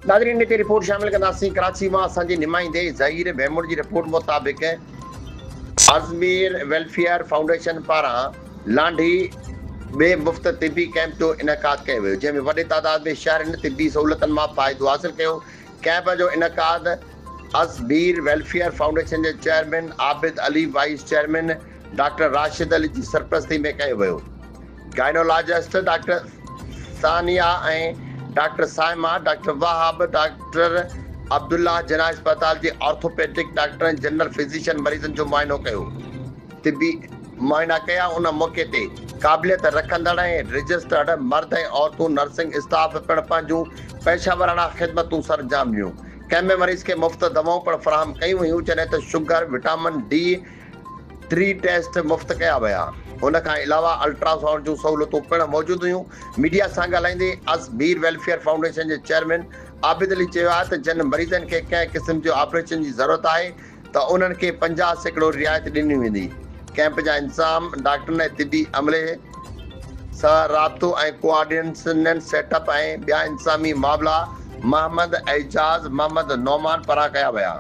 नाज़रीन हिते रिपोर्ट शामिल कंदासीं। कराची मां असांजे नुमाइंदे ज़हीर महमूद जी रिपोर्ट मुताबिक़ अज़मीर वेलफेयर फाउंडेशन पारां लांडी ॿिए मुफ़्त तिबी कैंप जो इनकाद कयो वियो, जंहिंमें वॾे तादाद में शहरनि तिबी सहूलियतुनि मां फ़ाइदो हासिल कयो। कैंप जो इनकाद अज़मीर वेलफेयर फाउंडेशन जे chairman Abid Ali, vice chairman doctor Rashid Ali जी सरपरस्ती में कयो वियो। गाइनोलॉजिस्ट डॉक्टर सानिया ऐं doctor Saima, doctor Wahab, doctor Abdullah जना अस्पताल जे ऑर्थोपेडिक डॉक्टर जनरल फिजिशियन मरीज़नि जो मुआइनो कयो। तिबी मुआइना कया। उन मौक़े ते क़ाबिलियत रखंदड़ ऐं रजिस्टर्ड मर्द ऐं औरतूं नर्सिंग स्टाफ पिणु पंहिंजूं पेशावराना ख़िदमतूं सरजाम ॾियूं। कंहिं में मरीज़ खे मुफ़्त दवाऊं पिणु फ़राहम कयूं वयूं, जॾहिं त शुगर, विटामिन D3 टेस्ट मुफ़्त कया विया। उन खां अलावा अल्ट्रासाउंड जूं सहूलियतूं पिणु मौजूदु हुयूं। मीडिया सां ॻाल्हाईंदे अज़मीर वेलफेयर फाउंडेशन जे चेयरमैन आबिद अली चयो आहे त जिन मरीज़नि खे कंहिं क़िस्म जो ऑपरेशन जी ज़रूरत आहे त उन्हनि खे 50% रिआयत ॾिनी वेंदी। कैंप जा इंतज़ाम डॉक्टरनि ऐं तिबी अमले सां राब्तो ऐं कोऑर्डिनेशन सेटअप ऐं ॿिया इंतज़ामी मामला मोहम्मद एजाज़ मोहम्मद नौमान पारां कया विया।